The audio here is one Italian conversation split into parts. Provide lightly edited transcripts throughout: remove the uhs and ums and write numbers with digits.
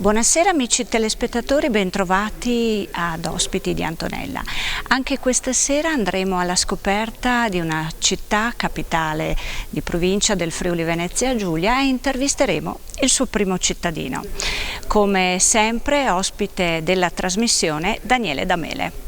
Buonasera amici telespettatori, bentrovati ad Ospiti di Antonella. Anche questa sera andremo alla scoperta di una città capitale di provincia del Friuli Venezia Giulia e intervisteremo il suo primo cittadino. Come sempre ospite della trasmissione Daniele D'Amele.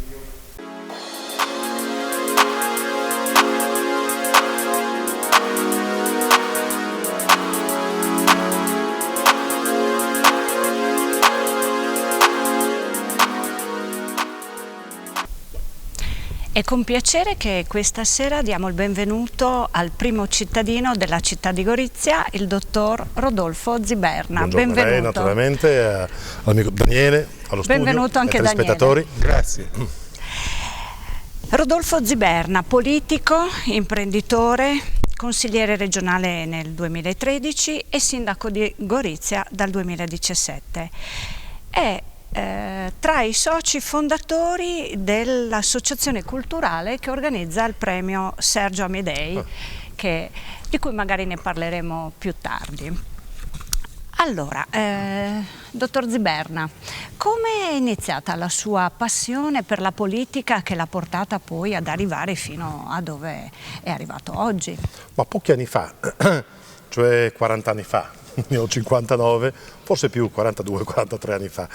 È con piacere che questa sera diamo il benvenuto al primo cittadino della città di Gorizia, il dottor Rodolfo Ziberna. Buongiorno Benvenuto. a lei, naturalmente, all'amico Daniele, allo studio, benvenuto anche ai telespettatori. Daniele. Grazie. Rodolfo Ziberna, politico, imprenditore, consigliere regionale nel 2013 e sindaco di Gorizia dal 2017. È tra i soci fondatori dell'associazione culturale che organizza il premio Sergio Amedei, di cui magari ne parleremo più tardi. Allora, dottor Ziberna, come è iniziata la sua passione per la politica che l'ha portata poi ad arrivare fino a dove è arrivato oggi? Ma pochi anni fa, cioè 40 anni fa, ne ho 59, forse più, 42-43 anni fa.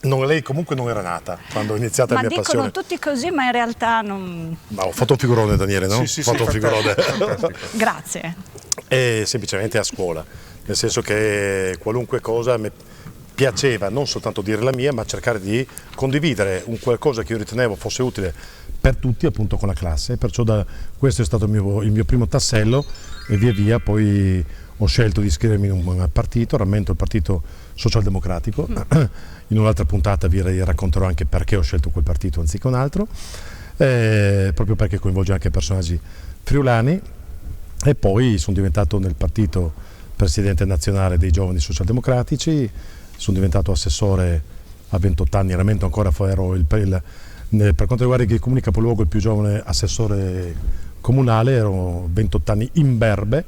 Lei comunque non era nata quando è iniziata la mia passione. Ma dicono tutti così, ma in realtà non... Ma ho fatto un figurone, Daniele, no? Sì, ho fatto un figurone. Grazie. E semplicemente a scuola, nel senso che qualunque cosa mi piaceva non soltanto dire la mia, ma cercare di condividere un qualcosa che io ritenevo fosse utile per tutti, appunto con la classe. Perciò questo è stato il mio primo tassello e via via poi ho scelto di iscrivermi in un partito, rammento il Partito Socialdemocratico. In un'altra puntata vi racconterò anche perché ho scelto quel partito anziché un altro, proprio perché coinvolge anche personaggi friulani, e poi sono diventato nel partito presidente nazionale dei giovani socialdemocratici, sono diventato assessore a 28 anni, rammento ancora ero per quanto riguarda il comune capoluogo il più giovane assessore comunale, ero 28 anni in berbe.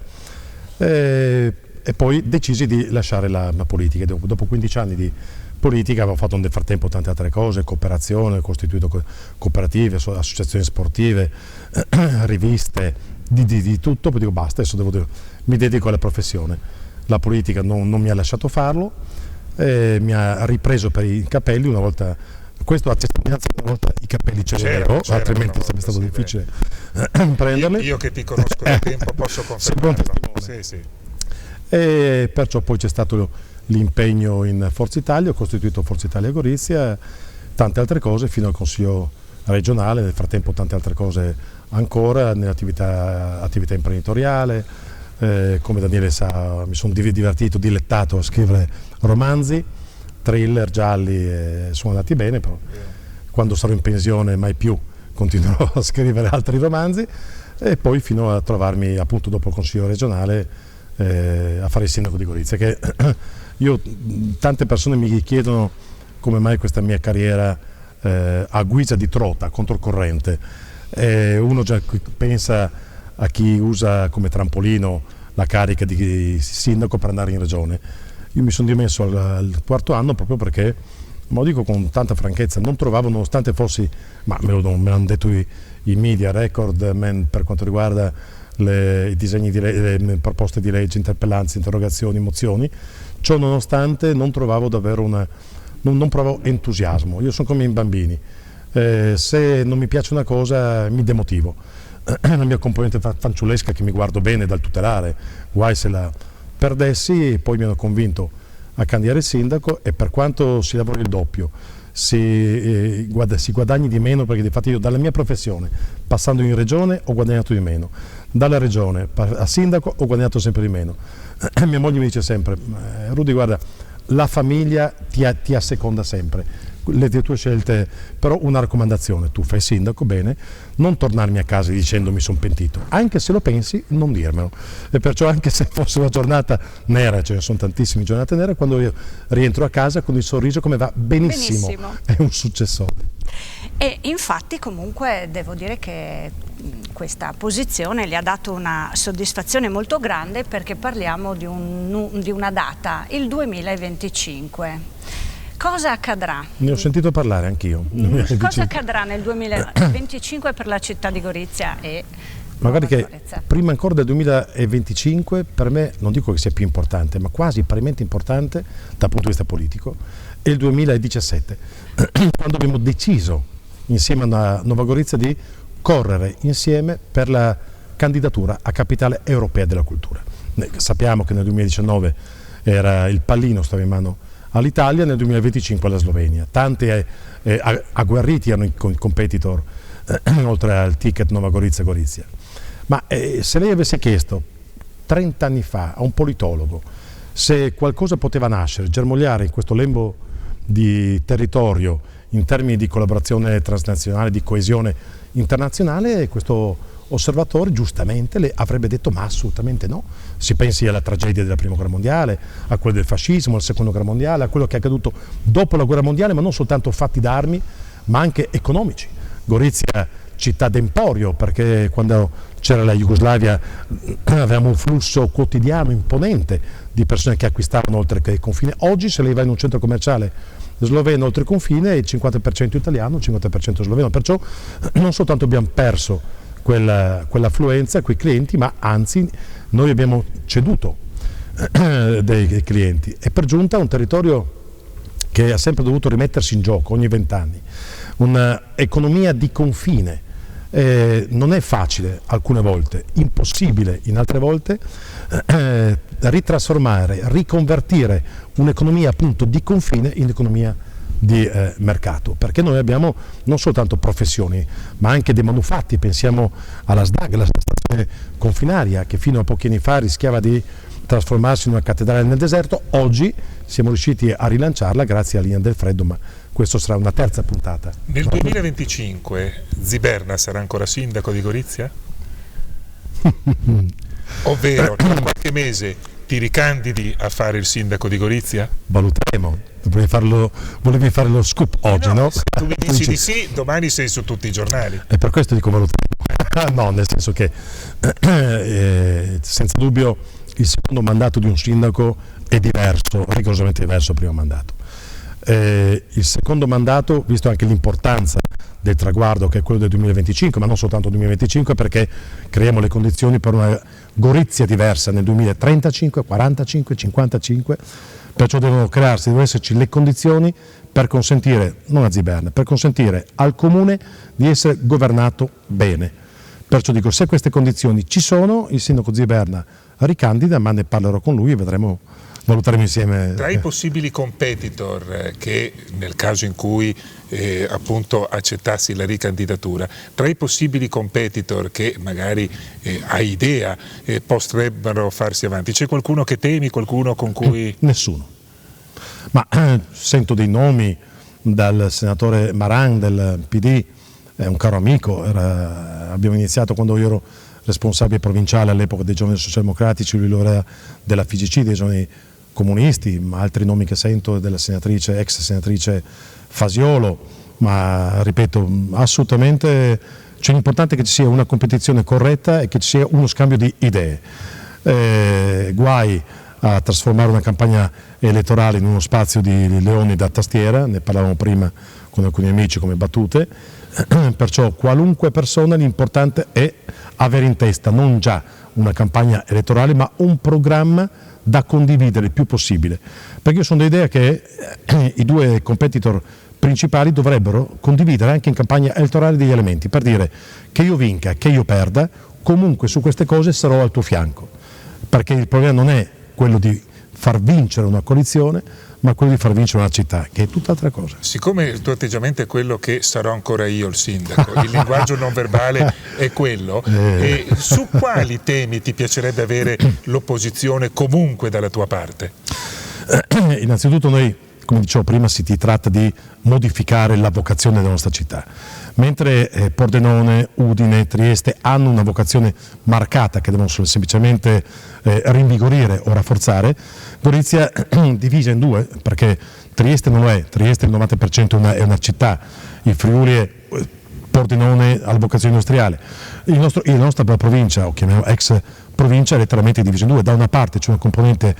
E poi decisi di lasciare la politica. Dopo 15 anni di politica avevo fatto nel frattempo tante altre cose, cooperazione, ho costituito cooperative, associazioni sportive, riviste, di tutto. Poi dico basta, adesso mi dedico alla professione. La politica non mi ha lasciato farlo, mi ha ripreso per i capelli una volta. Questo a testimonianza una volta i capelli ce li avevo, altrimenti sarebbe stato difficile prenderli. Io che ti conosco da tempo posso confermarlo. Sì. E perciò poi c'è stato l'impegno in Forza Italia, ho costituito Forza Italia Gorizia, tante altre cose fino al Consiglio regionale, nel frattempo tante altre cose ancora nell'attività imprenditoriale. Come Daniele sa, mi sono divertito, dilettato a scrivere romanzi, thriller gialli, sono andati bene, però quando sarò in pensione mai più continuerò a scrivere altri romanzi, e poi fino a trovarmi appunto dopo il Consiglio regionale a fare il sindaco di Gorizia, che tante persone mi chiedono come mai questa mia carriera a guisa di trota, controcorrente. Uno già pensa a chi usa come trampolino la carica di sindaco per andare in regione. Io mi sono dimesso al quarto anno proprio perché, ma lo dico con tanta franchezza, non trovavo, nonostante fossi, ma me l'hanno detto i media, record man per quanto riguarda i disegni le proposte di legge, interpellanze, interrogazioni, mozioni, ciò nonostante non trovavo davvero non provavo entusiasmo. Io sono come i bambini, se non mi piace una cosa mi demotivo. La mia componente fanciullesca che mi guardo bene dal tutelare, guai se la perdessi, e poi mi hanno convinto a candidare il sindaco, e per quanto si lavori il doppio, si guadagni di meno, perché infatti io dalla mia professione, passando in regione, ho guadagnato di meno, dalla regione a sindaco ho guadagnato sempre di meno. Mia moglie mi dice sempre, Rudy, guarda, la famiglia ti asseconda sempre, le tue scelte, però una raccomandazione: tu fai sindaco, bene, non tornarmi a casa dicendo mi sono pentito, anche se lo pensi non dirmelo, e perciò anche se fosse una giornata nera, ce ne sono tantissime giornate nere, quando io rientro a casa con il sorriso come va benissimo. È un successore. E infatti comunque devo dire che questa posizione le ha dato una soddisfazione molto grande, perché parliamo di una data, il 2025. Cosa accadrà? Ne ho sentito parlare anch'io. Cosa accadrà nel 2025 per la città di Gorizia e magari che Gorizia? Prima ancora del 2025, per me, non dico che sia più importante, ma quasi parimenti importante dal punto di vista politico, è il 2017, quando abbiamo deciso insieme a Nova Gorizia di correre insieme per la candidatura a capitale europea della cultura. Sappiamo che nel 2019 era il pallino, stava in mano all'Italia, nel 2025 alla Slovenia. Tanti agguerriti hanno i competitor oltre al ticket Nova Gorizia. Ma se lei avesse chiesto 30 anni fa a un politologo se qualcosa poteva nascere, germogliare in questo lembo di territorio in termini di collaborazione transnazionale, di coesione internazionale, questo osservatore giustamente le avrebbe detto ma assolutamente no. Si pensi alla tragedia della prima guerra mondiale, a quella del fascismo, alla seconda guerra mondiale, a quello che è accaduto dopo la guerra mondiale, ma non soltanto fatti d'armi ma anche economici. Gorizia, città d'emporio, perché quando c'era la Jugoslavia avevamo un flusso quotidiano imponente di persone che acquistavano oltre che il confine. Oggi se lei va in un centro commerciale sloveno oltre il confine, il 50% italiano, il 50% sloveno, perciò non soltanto abbiamo perso quell'affluenza, quei clienti, ma anzi noi abbiamo ceduto dei clienti, e per giunta un territorio che ha sempre dovuto rimettersi in gioco ogni 20 anni, un'economia di confine. Non è facile alcune volte, impossibile in altre volte, ritrasformare, riconvertire un'economia appunto di confine in economia di mercato, perché noi abbiamo non soltanto professioni ma anche dei manufatti. Pensiamo alla SDAG, la stazione confinaria, che fino a pochi anni fa rischiava di trasformarsi in una cattedrale nel deserto. Oggi siamo riusciti a rilanciarla grazie alla linea del freddo, ma questo sarà una terza puntata. Nel 2025 Ziberna sarà ancora sindaco di Gorizia? Ovvero, tra qualche mese ti ricandidi a fare il sindaco di Gorizia? Valuteremo. Volevi fare lo scoop oggi, no? Se tu mi dici di sì, domani sei su tutti i giornali. E per questo dico valuteremo. No, nel senso che senza dubbio il secondo mandato di un sindaco è diverso, rigorosamente diverso dal primo mandato. Il secondo mandato, visto anche l'importanza del traguardo che è quello del 2025, ma non soltanto 2025, perché creiamo le condizioni per una Gorizia diversa nel 2035, 45, 55, perciò devono esserci le condizioni per consentire, non a Ziberna, per consentire al comune di essere governato bene. Perciò dico, se queste condizioni ci sono, il sindaco Ziberna ricandida, ma ne parlerò con lui e valuteremo insieme. Tra i possibili competitor che nel caso in cui appunto accettassi la ricandidatura, tra i possibili competitor che magari hai idea potrebbero farsi avanti, c'è qualcuno che temi, qualcuno con cui... Nessuno, ma sento dei nomi dal senatore Maran del PD, è un caro amico, abbiamo iniziato quando io ero responsabile provinciale all'epoca dei giovani socialdemocratici, lui lo era della FIGC, dei giovani comunisti, ma altri nomi che sento della senatrice, ex senatrice Fasiolo, ma ripeto, assolutamente c'è l'importante che ci sia una competizione corretta e che ci sia uno scambio di idee. Guai a trasformare una campagna elettorale in uno spazio di leoni da tastiera, ne parlavamo prima con alcuni amici come battute, perciò qualunque persona l'importante è avere in testa non già una campagna elettorale ma un programma da condividere il più possibile, perché io sono dell'idea che i due competitor principali dovrebbero condividere anche in campagna elettorale degli elementi, per dire che io vinca, che io perda, comunque su queste cose sarò al tuo fianco, perché il problema non è quello di far vincere una coalizione, ma quello di far vincere una città, che è tutt'altra cosa. Siccome il tuo atteggiamento è quello che sarò ancora io il sindaco, il linguaggio non verbale è quello, e su quali temi ti piacerebbe avere l'opposizione comunque dalla tua parte? Innanzitutto noi, come dicevo prima, si tratta di modificare la vocazione della nostra città. Mentre Pordenone, Udine, Trieste hanno una vocazione marcata che devono semplicemente rinvigorire o rafforzare, Gorizia è divisa in due, perché Trieste non lo è, Trieste il 90% è una città, il Friuli è Pordenone alla vocazione industriale. La nostra provincia, o chiamiamo ex provincia, è letteralmente divisa in due. Da una parte c'è una componente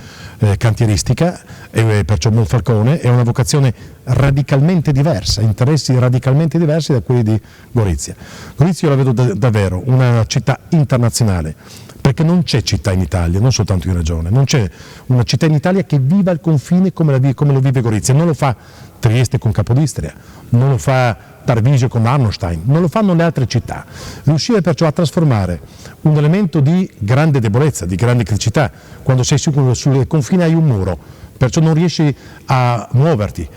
cantieristica, e perciò Monfalcone, è una vocazione radicalmente diversa, interessi radicalmente diversi da quelli di Gorizia. Gorizia io la vedo davvero una città internazionale, perché non c'è città in Italia, non soltanto in regione, non c'è una città in Italia che viva il confine come lo vive Gorizia. Non lo fa Trieste con Capodistria, non lo fa Tarvisio con Arnstein, non lo fanno le altre città. Riuscire perciò a trasformare un elemento di grande debolezza, di grande criticità, quando sei sul confine hai un muro, perciò non riesci a muoverti,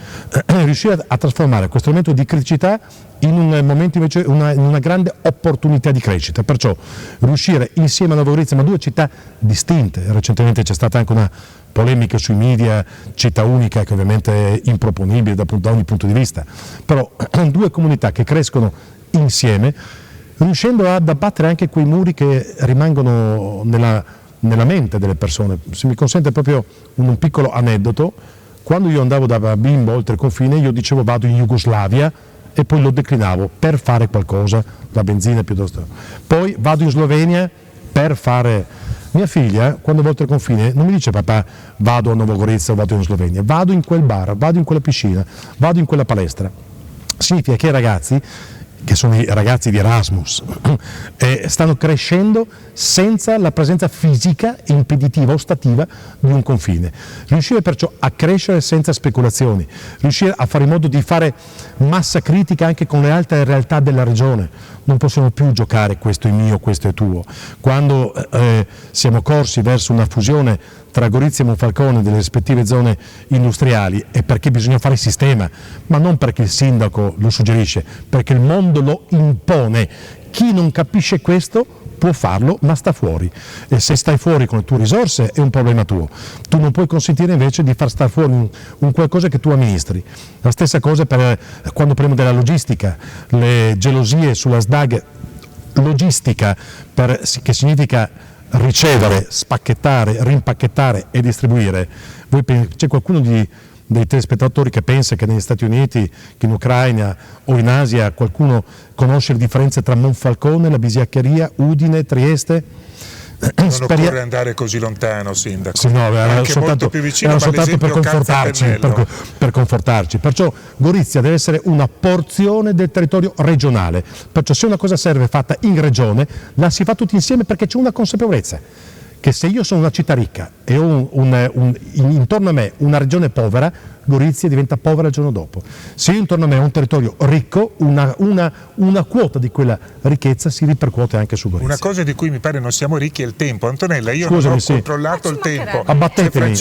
riuscire a trasformare questo elemento di criticità in un momento invece in una grande opportunità di crescita, perciò riuscire insieme a Nuova Gorizia, ma due città distinte. Recentemente c'è stata anche una polemica sui media, città unica, che ovviamente è improponibile da ogni punto di vista, però due comunità che crescono insieme, riuscendo ad abbattere anche quei muri che rimangono nella mente delle persone. Se mi consente proprio un piccolo aneddoto, quando io andavo da bimbo oltre il confine io dicevo vado in Jugoslavia e poi lo declinavo per fare qualcosa, la benzina piuttosto. Poi vado in Slovenia per fare... Mia figlia, quando va oltre il confine, non mi dice papà vado a Nuova Gorizia o vado in Slovenia, vado in quel bar, vado in quella piscina, vado in quella palestra. Significa che i ragazzi, che sono i ragazzi di Erasmus, stanno crescendo senza la presenza fisica, impeditiva, ostativa di un confine. Riuscire perciò a crescere senza speculazioni, riuscire a fare in modo di fare massa critica anche con le altre realtà della regione. Non possiamo più giocare questo è mio, questo è tuo. Quando siamo corsi verso una fusione tra Gorizia e Monfalcone delle rispettive zone industriali, è perché bisogna fare sistema, ma non perché il sindaco lo suggerisce, perché il mondo lo impone. Chi non capisce questo può farlo, ma sta fuori, e se stai fuori con le tue risorse è un problema tuo. Tu non puoi consentire invece di far stare fuori un qualcosa che tu amministri. La stessa cosa per quando parliamo della logistica, le gelosie sulla SDAG logistica, che significa ricevere, spacchettare, rimpacchettare e distribuire. C'è qualcuno dei telespettatori che pensa che negli Stati Uniti, che in Ucraina o in Asia qualcuno conosce le differenze tra Monfalcone, la Bisiaccheria, Udine, Trieste? Non occorre andare così lontano, sindaco. Sì, no, era soltanto per confortarci, perciò Gorizia deve essere una porzione del territorio regionale, perciò se una cosa serve fatta in regione la si fa tutti insieme, perché c'è una consapevolezza che se io sono una città ricca e ho intorno a me una regione povera, Gorizia diventa povera il giorno dopo. Se io intorno a me ho un territorio ricco, una quota di quella ricchezza si ripercuote anche su Gorizia. Una cosa di cui mi pare non siamo ricchi è il tempo. Antonella, io non ho controllato il tempo. Abbattetemi,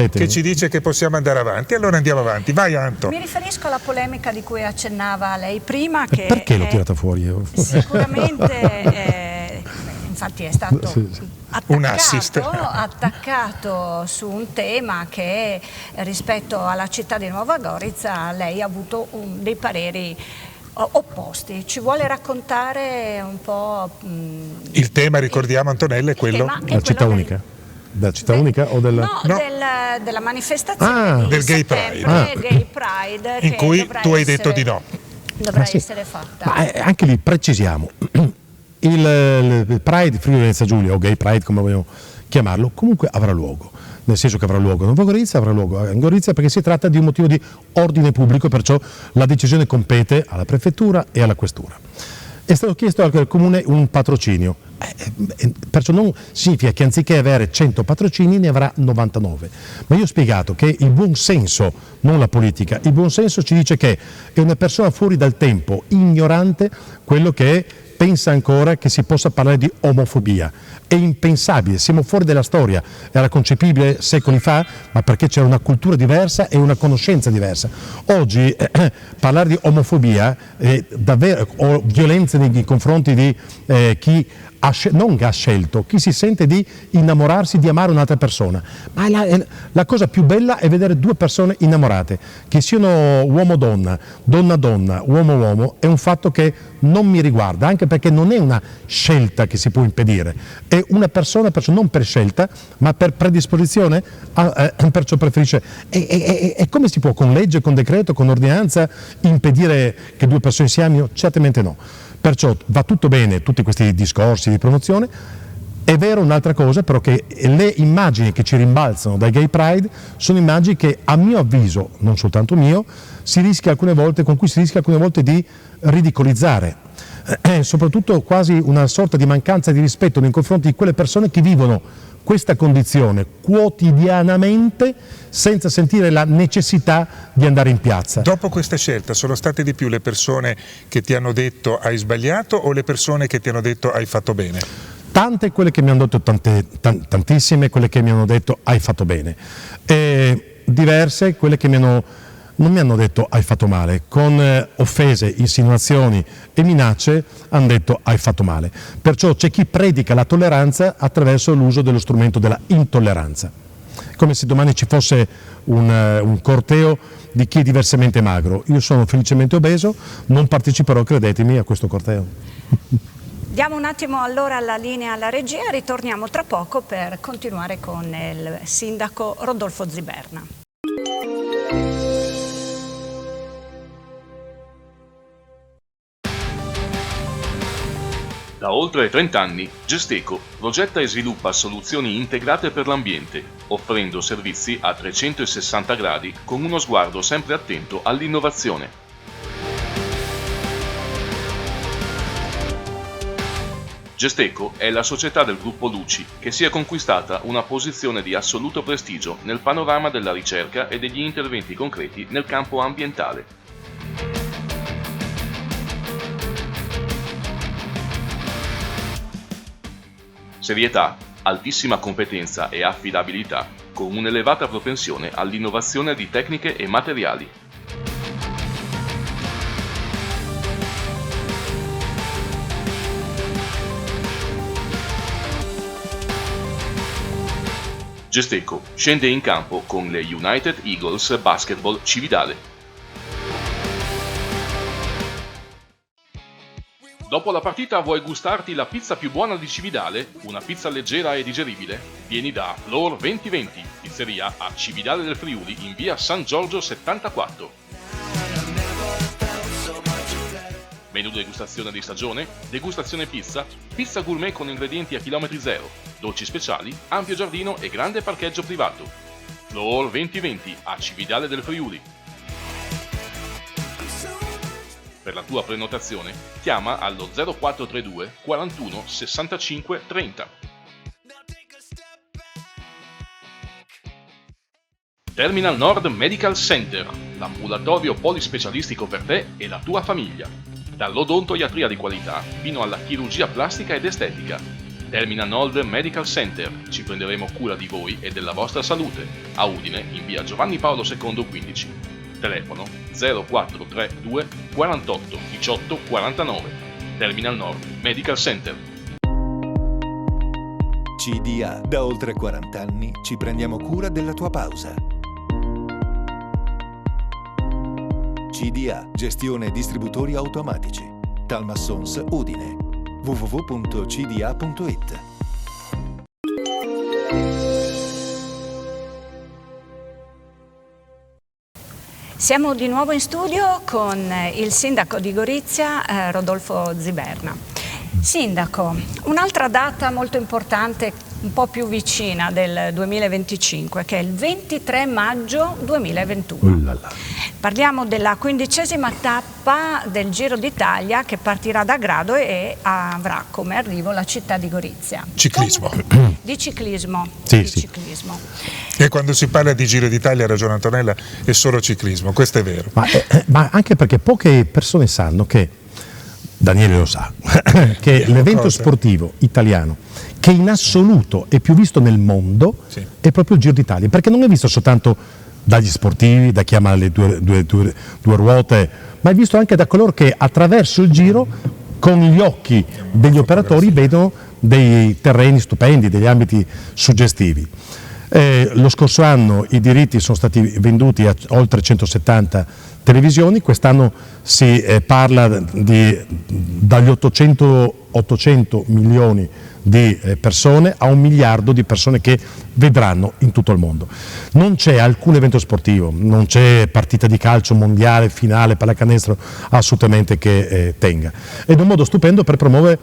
che ci dice che possiamo andare avanti, allora andiamo avanti. Vai Anto. Mi riferisco alla polemica di cui accennava lei prima. Che perché l'ho tirata fuori io? Sicuramente, infatti è stato... un assist. Attaccato su un tema che rispetto alla città di Nuova Gorizia lei ha avuto dei pareri opposti. Ci vuole raccontare un po'... Il tema, ricordiamo Antonella, è quello... La città unica. Della città unica o della... No. Della manifestazione del Gay Pride. Gay Pride in cui tu hai detto di no. Dovrà essere fatta. Ma anche lì precisiamo. Il Pride Friuli Venezia Giulia, o Gay Pride come vogliamo chiamarlo, comunque avrà luogo, nel senso che avrà luogo a Nuova Gorizia, avrà luogo in Gorizia, perché si tratta di un motivo di ordine pubblico, perciò la decisione compete alla prefettura e alla questura. È stato chiesto al comune un patrocinio, perciò non significa che anziché avere 100 patrocini ne avrà 99, ma io ho spiegato che il buon senso, non la politica, il buon senso ci dice che è una persona fuori dal tempo, ignorante quello che è, pensa ancora che si possa parlare di omofobia. È impensabile, siamo fuori dalla storia, era concepibile secoli fa, ma perché c'era una cultura diversa e una conoscenza diversa. Oggi parlare di omofobia davvero, o violenza nei confronti di chi non ha scelto, chi si sente di innamorarsi, di amare un'altra persona. Ma la cosa più bella è vedere due persone innamorate, che siano uomo-donna, donna-donna, uomo-uomo, è un fatto che non mi riguarda, anche perché non è una scelta che si può impedire, è una persona perciò non per scelta ma per predisposizione, perciò preferisce. E come si può con legge, con decreto, con ordinanza impedire che due persone si amino? Certamente no. Perciò va tutto bene, tutti questi discorsi di promozione. È vero un'altra cosa però, che le immagini che ci rimbalzano dai Gay Pride sono immagini che, a mio avviso, non soltanto mio, con cui si rischia alcune volte di ridicolizzare, soprattutto quasi una sorta di mancanza di rispetto nei confronti di quelle persone che vivono questa condizione quotidianamente senza sentire la necessità di andare in piazza. Dopo questa scelta sono state di più le persone che ti hanno detto hai sbagliato o le persone che ti hanno detto hai fatto bene? Tante quelle che mi hanno detto, tantissime quelle che mi hanno detto hai fatto bene, e diverse quelle che non mi hanno detto hai fatto male, con offese, insinuazioni e minacce hanno detto hai fatto male. Perciò c'è chi predica la tolleranza attraverso l'uso dello strumento della intolleranza, come se domani ci fosse un corteo di chi è diversamente magro. Io sono felicemente obeso, non parteciperò, credetemi, a questo corteo. Diamo un attimo allora la linea alla regia, ritorniamo tra poco per continuare con il sindaco Rodolfo Ziberna. Da oltre 30 anni, Gesteco progetta e sviluppa soluzioni integrate per l'ambiente, offrendo servizi a 360 gradi con uno sguardo sempre attento all'innovazione. Gesteco è la società del gruppo Luci che si è conquistata una posizione di assoluto prestigio nel panorama della ricerca e degli interventi concreti nel campo ambientale. Serietà, altissima competenza e affidabilità, con un'elevata propensione all'innovazione di tecniche e materiali. Gesteco scende in campo con le United Eagles Basketball Cividale. Dopo la partita vuoi gustarti la pizza più buona di Cividale? Una pizza leggera e digeribile? Vieni da Floor 2020, pizzeria a Cividale del Friuli in via San Giorgio 74. Menù degustazione di stagione, degustazione pizza, pizza gourmet con ingredienti a chilometri zero, dolci speciali, ampio giardino e grande parcheggio privato. Floor 2020 a Cividale del Friuli. Per la tua prenotazione chiama allo 0432 41 65 30. Terminal Nord Medical Center, l'ambulatorio polispecialistico per te e la tua famiglia. Dall'odontoiatria di qualità fino alla chirurgia plastica ed estetica. Terminal Nord Medical Center, ci prenderemo cura di voi e della vostra salute. A Udine, in via Giovanni Paolo II 15. Telefono 0432 48 18 49. Terminal Nord Medical Center. CDA. Da oltre 40 anni ci prendiamo cura della tua pausa. CDA, gestione distributori automatici. Talmassons Udine. www.cda.it. Siamo di nuovo in studio con il sindaco di Gorizia, Rodolfo Ziberna. Sindaco, un'altra data molto importante, un po' più vicina del 2025, che è il 23 maggio 2021. Parliamo della 15ª tappa del Giro d'Italia che partirà da Grado e avrà come arrivo la città di Gorizia. Ciclismo. Di ciclismo. Sì, di sì. ciclismo. E quando si parla di Giro d'Italia, ha ragione Antonella, è solo ciclismo, questo è vero. Ma anche perché poche persone sanno che, Daniele lo sa, che l'evento sportivo italiano che in assoluto è più visto nel mondo è proprio il Giro d'Italia, perché non è visto soltanto dagli sportivi, da chi ama le due ruote, ma è visto anche da coloro che attraverso il Giro, con gli occhi degli operatori, vedono dei terreni stupendi, degli ambiti suggestivi. Lo scorso anno i diritti sono stati venduti a oltre 170 televisioni, quest'anno si parla dagli 800 milioni di persone a 1 miliardo di persone che vedranno in tutto il mondo. Non c'è alcun evento sportivo, non c'è partita di calcio mondiale, finale, pallacanestro assolutamente che tenga. Ed è un modo stupendo per promuovere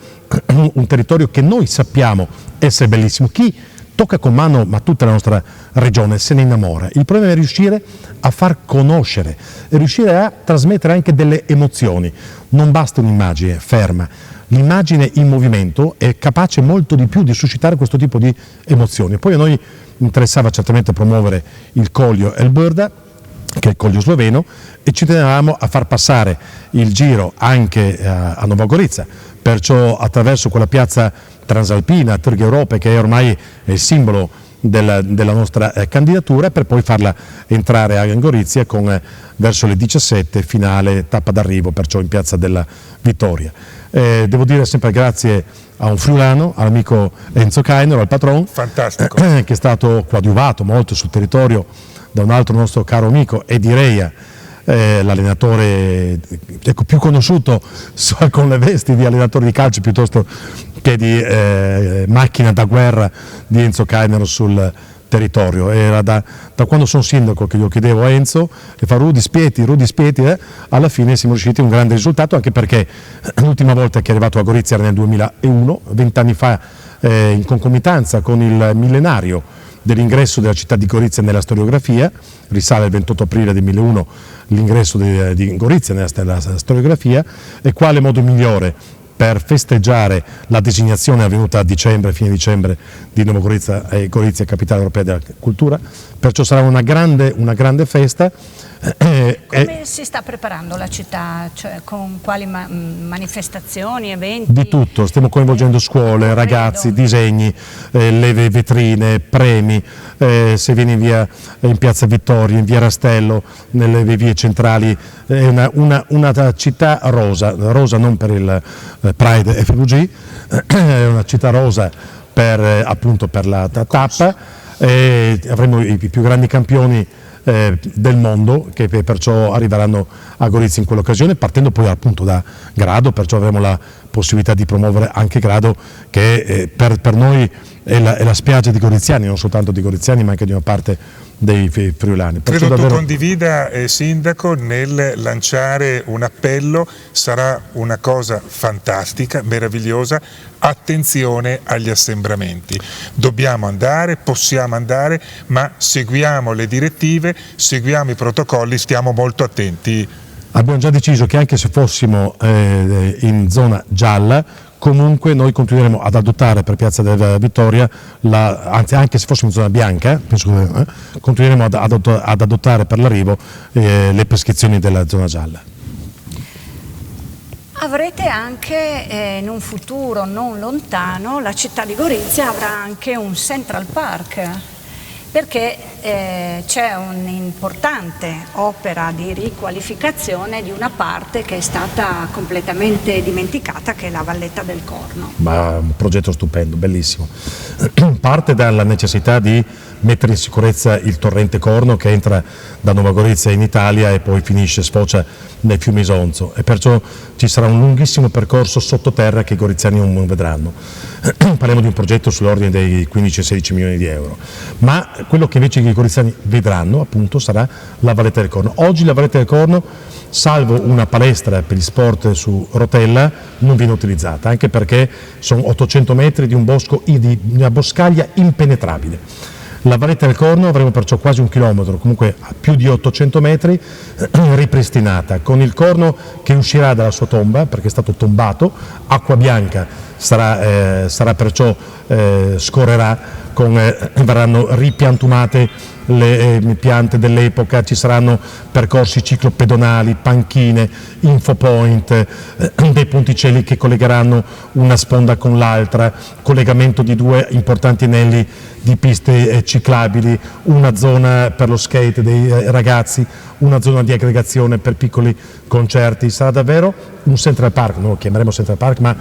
un territorio che noi sappiamo essere bellissimo. Chi tocca con mano ma tutta la nostra regione se ne innamora. Il problema è riuscire a far conoscere e riuscire a trasmettere anche delle emozioni. Non basta un'immagine ferma, l'immagine in movimento è capace molto di più di suscitare questo tipo di emozioni. Poi a noi interessava certamente promuovere il Collio Elburda, che è il Collio sloveno, e ci tenevamo a far passare il giro anche a Nova Gorica, perciò attraverso quella piazza transalpina, Trg Europe, che ormai è il simbolo della nostra candidatura, per poi farla entrare a Gorizia verso le 17, finale, tappa d'arrivo, perciò in piazza della Vittoria. Devo dire sempre grazie a un friulano, all'amico Enzo Cainero, al patron, fantastico, che è stato coadiuvato molto sul territorio da un altro nostro caro amico, Edi Reia, l'allenatore più conosciuto con le vesti di allenatore di calcio piuttosto che di macchina da guerra di Enzo Cainero sul territorio. Era da quando sono sindaco che glielo chiedevo a Enzo, e fa Rudi spieti, alla fine siamo riusciti a un grande risultato, anche perché l'ultima volta che è arrivato a Gorizia era nel 2001, 20 anni fa, in concomitanza con il millenario dell'ingresso della città di Gorizia nella storiografia, risale al 28 aprile del 2001 l'ingresso di Gorizia nella storiografia, e quale modo migliore per festeggiare la designazione avvenuta a dicembre, fine dicembre, di Nova Gorica e Gorizia capitale europea della cultura. Perciò sarà una grande festa. Come si sta preparando la città? Cioè, con quali manifestazioni, eventi? Di tutto, stiamo coinvolgendo scuole, ragazzi, disegni, le vetrine, premi, se vieni in piazza Vittoria, in via Rastello, nelle vie centrali, è una città rosa non per il Pride FVG, è una città rosa appunto per la tappa, e avremo i più grandi campioni del mondo che perciò arriveranno a Gorizia in quell'occasione, partendo poi appunto da Grado, perciò avremo la possibilità di promuovere anche Grado, che per noi è la spiaggia di goriziani, non soltanto di goriziani ma anche di una parte dei friulani. Credo tu condivida, Sindaco, nel lanciare un appello, sarà una cosa fantastica, meravigliosa, attenzione agli assembramenti. Dobbiamo andare, possiamo andare, ma seguiamo le direttive, seguiamo i protocolli, stiamo molto attenti. Abbiamo già deciso che anche se fossimo in zona gialla, comunque noi continueremo ad adottare per Piazza della Vittoria, anzi anche se fossimo in zona bianca, continueremo ad adottare per l'arrivo le prescrizioni della zona gialla. Avrete anche in un futuro non lontano, la città di Gorizia avrà anche un Central Park, perché c'è un'importante opera di riqualificazione di una parte che è stata completamente dimenticata, che è la Valletta del Corno. Ma un progetto stupendo, bellissimo. Parte dalla necessità di mettere in sicurezza il torrente Corno, che entra da Nova Gorizia in Italia e poi sfocia nel fiume Isonzo, e perciò ci sarà un lunghissimo percorso sottoterra che i goriziani non vedranno. Parliamo di un progetto sull'ordine dei 15-16 milioni di euro, ma quello che invece i goriziani vedranno appunto sarà la Valletta del Corno. Oggi la Valletta del Corno, salvo una palestra per gli sport su rotella, non viene utilizzata, anche perché sono 800 metri di un bosco, di una boscaglia impenetrabile. La Valletta del Corno avremo perciò quasi 1 chilometro, comunque a più di 800 metri, ripristinata, con il Corno che uscirà dalla sua tomba, perché è stato tombato, acqua bianca sarà perciò, scorrerà, verranno ripiantumate le piante dell'epoca, ci saranno percorsi ciclopedonali, panchine, infopoint, dei ponticelli che collegheranno una sponda con l'altra, collegamento di 2 importanti anelli di piste ciclabili, una zona per lo skate dei ragazzi, una zona di aggregazione per piccoli concerti. Sarà davvero un Central Park, non lo chiameremo Central Park, ma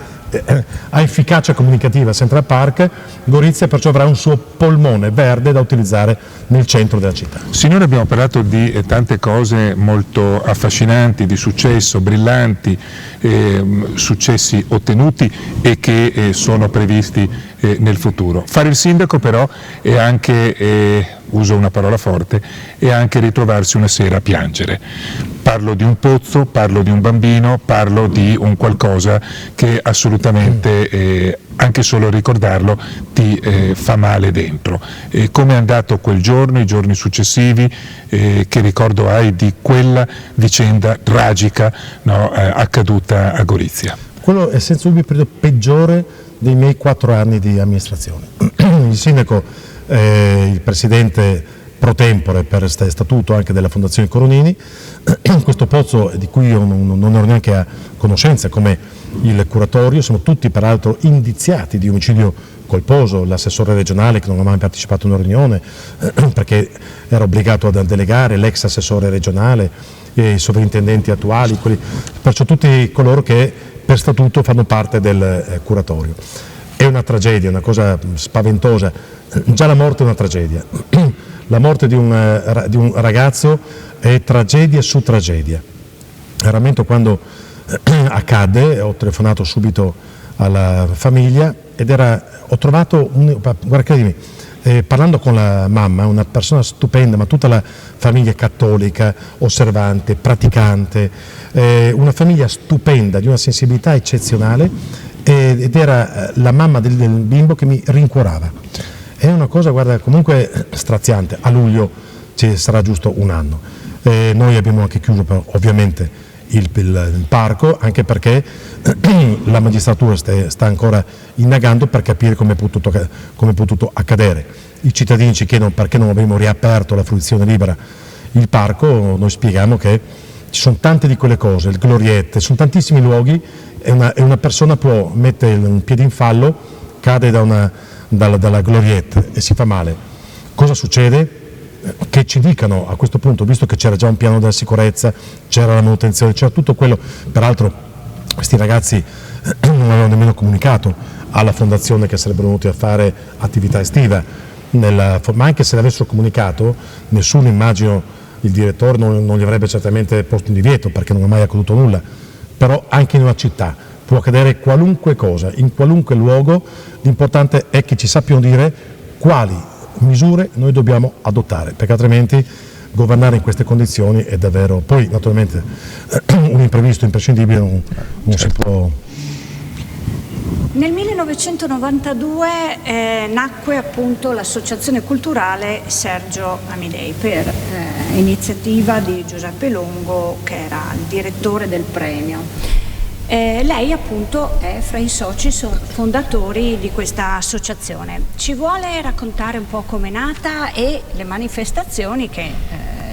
ha efficacia comunicativa Central Park. Gorizia perciò avrà un suo polmone verde da utilizzare nel centro della città. Signore, abbiamo parlato di tante cose molto affascinanti, di successo, brillanti, successi ottenuti e che sono previsti nel futuro. Fare il sindaco però è anche, uso una parola forte, è anche ritrovarsi una sera a piangere. Parlo di un pozzo, parlo di un bambino, parlo di un qualcosa che assolutamente, anche solo ricordarlo, ti fa male dentro. Come è andato quel giorno, i giorni successivi, che ricordo hai di quella vicenda tragica, no, accaduta a Gorizia? Quello è senza dubbio il periodo peggiore dei miei 4 anni di amministrazione. Il sindaco, il presidente pro tempore per statuto anche della Fondazione Coronini, questo pozzo di cui io non ero neanche a conoscenza, come il curatorio, sono tutti peraltro indiziati di omicidio colposo, l'assessore regionale che non ha mai partecipato a una riunione perché era obbligato a delegare, l'ex assessore regionale, i sovrintendenti attuali, perciò tutti coloro che per statuto fanno parte del curatorio. È una tragedia, una cosa spaventosa, già la morte è una tragedia. La morte di un ragazzo è tragedia su tragedia. Veramente quando accadde ho telefonato subito alla famiglia ed ho trovato, guarda credimi, parlando con la mamma, una persona stupenda, ma tutta la famiglia cattolica, osservante, praticante, una famiglia stupenda, di una sensibilità eccezionale, ed era la mamma del bimbo che mi rincuorava. È una cosa, guarda, comunque straziante. A luglio ci sarà giusto 1 anno. Noi abbiamo anche chiuso però, ovviamente il parco, anche perché la magistratura sta ancora indagando per capire come è potuto accadere. I cittadini ci chiedono perché non abbiamo riaperto la fruizione libera il parco. Noi spieghiamo che ci sono tante di quelle cose, il gloriette, sono tantissimi luoghi e una persona può mettere un piede in fallo, cade dalla gloriette e si fa male. Cosa succede? Che ci dicano a questo punto, visto che c'era già un piano della sicurezza, c'era la manutenzione, c'era tutto quello, peraltro questi ragazzi non avevano nemmeno comunicato alla fondazione che sarebbero venuti a fare attività estiva, ma anche se l'avessero comunicato, nessuno, immagino, il direttore non gli avrebbe certamente posto un divieto perché non è mai accaduto nulla, però anche in una città può accadere qualunque cosa, in qualunque luogo, l'importante è che ci sappiano dire quali misure noi dobbiamo adottare, perché altrimenti governare in queste condizioni è davvero, poi naturalmente un imprevisto imprescindibile non si può. Nel 1992 nacque appunto l'associazione culturale Sergio Amidei per iniziativa di Giuseppe Longo, che era il direttore del premio. Lei appunto è fra i soci fondatori di questa associazione. Ci vuole raccontare un po' come è nata e le manifestazioni che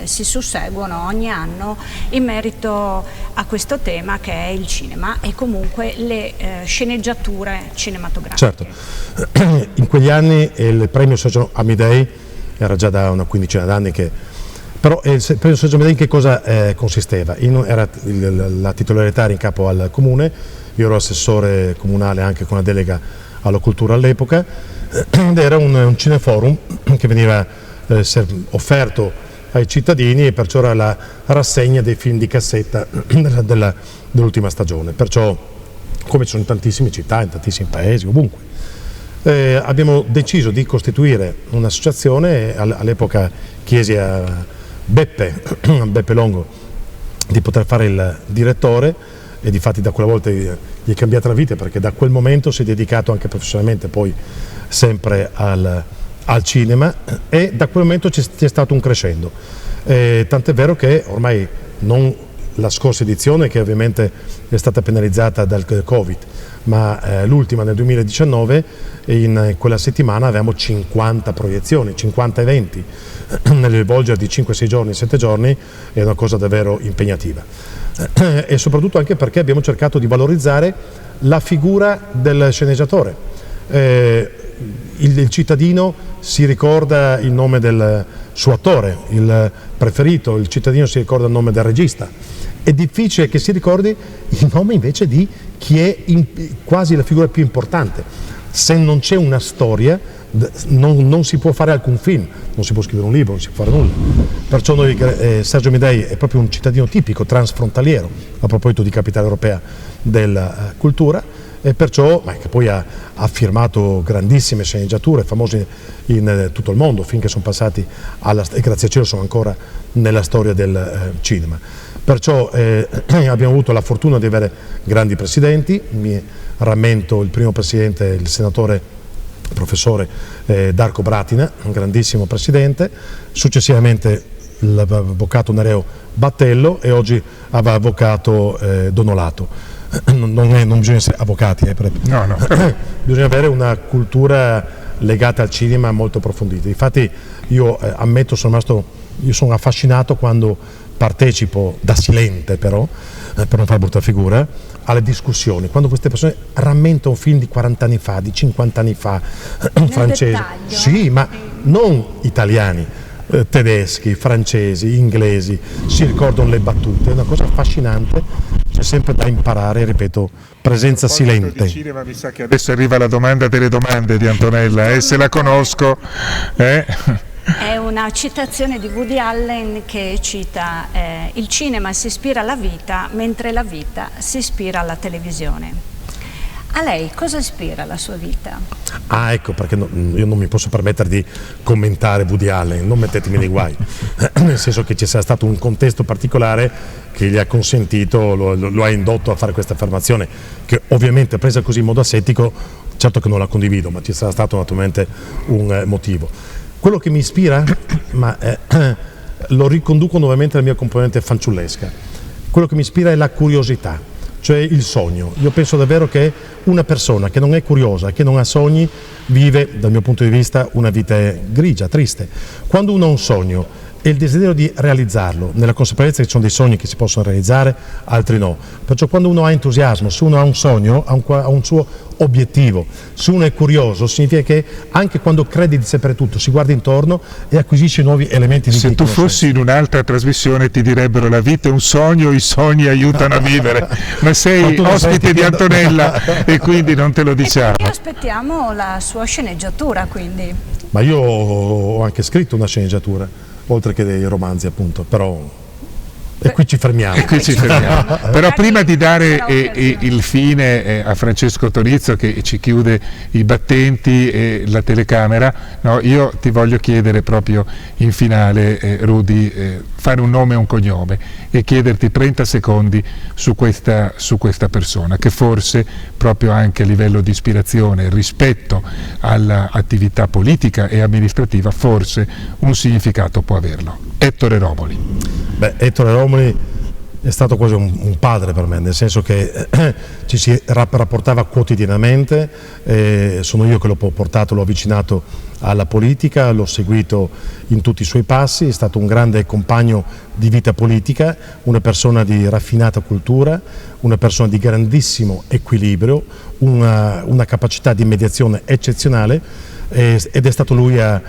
si susseguono ogni anno in merito a questo tema, che è il cinema e comunque le sceneggiature cinematografiche? Certo, in quegli anni il premio Sergio Amidei era già da una quindicina d'anni che... Però il premio Sergio Amidei in che cosa consisteva? Era la titolarità era in capo al comune, io ero assessore comunale anche con la delega alla cultura all'epoca, ed era un cineforum che veniva offerto ai cittadini e perciò era la rassegna dei film di cassetta dell'ultima stagione. Perciò, come ci sono in tantissime città, in tantissimi paesi, ovunque, abbiamo deciso di costituire un'associazione. All'epoca chiesi a Beppe Longo di poter fare il direttore e difatti da quella volta gli è cambiata la vita, perché da quel momento si è dedicato anche professionalmente poi sempre al cinema, e da quel momento c'è stato un crescendo, tant'è vero che ormai non la scorsa edizione, che ovviamente è stata penalizzata dal Covid, ma l'ultima nel 2019, e in quella settimana avevamo 50 proiezioni, 50 eventi nel volgere di 5-6 giorni, 7 giorni, è una cosa davvero impegnativa. E soprattutto anche perché abbiamo cercato di valorizzare la figura del sceneggiatore. Il cittadino si ricorda il nome del suo attore, il preferito, il cittadino si ricorda il nome del regista. È difficile che si ricordi il nome invece di chi è quasi la figura più importante. Se non c'è una storia non si può fare alcun film, non si può scrivere un libro, non si può fare nulla. Perciò Sergio Amidei è proprio un cittadino tipico, transfrontaliero, a proposito di capitale europea della cultura, e perciò, che poi ha firmato grandissime sceneggiature famose in tutto il mondo, finché sono passati e grazie a cielo sono ancora nella storia del cinema. Perciò abbiamo avuto la fortuna di avere grandi presidenti. Mi rammento il primo presidente, il senatore professore Darko Bratina, un grandissimo presidente, successivamente l'avvocato Nereo Battello e oggi l'avvocato Donolato. Non bisogna essere avvocati, no. Bisogna avere una cultura legata al cinema molto approfondita. Infatti io ammetto, io sono affascinato quando partecipo da silente, però per non fare brutta figura, alle discussioni, quando queste persone rammentano un film di 40 anni fa, di 50 anni fa, francese, sì, ma non italiani, tedeschi, francesi, inglesi, si ricordano le battute, è una cosa affascinante, c'è sempre da imparare, ripeto, presenza silente. Di cinema, mi sa che adesso arriva la domanda delle domande di Antonella, se la conosco. È una citazione di Woody Allen che cita il cinema si ispira alla vita mentre la vita si ispira alla televisione. A lei cosa ispira la sua vita? Ecco perché io non mi posso permettere di commentare Woody Allen, non mettetemi nei guai, nel senso che ci sia stato un contesto particolare che gli ha consentito, lo ha indotto a fare questa affermazione, che ovviamente presa così in modo asettico, certo che non la condivido, ma ci sarà stato naturalmente un motivo. Quello che mi ispira, lo riconduco nuovamente alla mia componente fanciullesca, quello che mi ispira è la curiosità, cioè il sogno. Io penso davvero che una persona che non è curiosa, che non ha sogni, vive, dal mio punto di vista, una vita grigia, triste. Quando uno ha un sogno e il desiderio di realizzarlo, nella consapevolezza che ci sono dei sogni che si possono realizzare, altri no. Perciò quando uno ha entusiasmo, se uno ha un sogno, ha un suo obiettivo, se uno è curioso, significa che anche quando crede di sapere tutto, si guarda intorno e acquisisce nuovi elementi di conoscenza. Se tu fossi in un'altra trasmissione ti direbbero la vita è un sogno, i sogni aiutano a vivere, ma sei ospite di Antonella e quindi non te lo diciamo. E aspettiamo la sua sceneggiatura, quindi. Ma io ho anche scritto una sceneggiatura, oltre che dei romanzi appunto, però e qui ci fermiamo. Però prima di dare il fine a Francesco Tonizzo che ci chiude i battenti e la telecamera, no, io ti voglio chiedere proprio in finale, Rudy, fare un nome e un cognome e chiederti 30 secondi su questa persona che forse proprio anche a livello di ispirazione rispetto all'attività politica e amministrativa forse un significato può averlo. Ettore Romoli. Ettore Romoli è stato quasi un padre per me, nel senso che ci si rapportava quotidianamente, sono io che l'ho portato, l'ho avvicinato alla politica, l'ho seguito in tutti i suoi passi, è stato un grande compagno di vita politica, una persona di raffinata cultura, una persona di grandissimo equilibrio, una capacità di mediazione eccezionale ed è stato lui a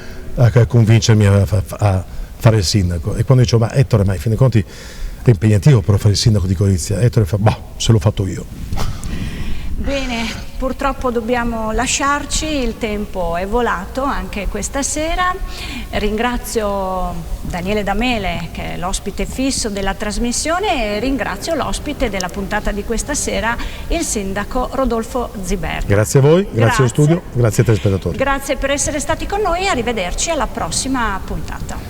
convincermi a fare il sindaco. E quando dicevo, ma Ettore, ma in fin dei conti è impegnativo per fare il sindaco di Gorizia, Ettore fa, se l'ho fatto io. Bene, purtroppo dobbiamo lasciarci, il tempo è volato anche questa sera. Ringrazio Daniele D'Amele che è l'ospite fisso della trasmissione e ringrazio l'ospite della puntata di questa sera, il sindaco Rodolfo Ziberda. Grazie a voi, grazie allo studio, grazie ai telespettatori. Grazie per essere stati con noi e arrivederci alla prossima puntata.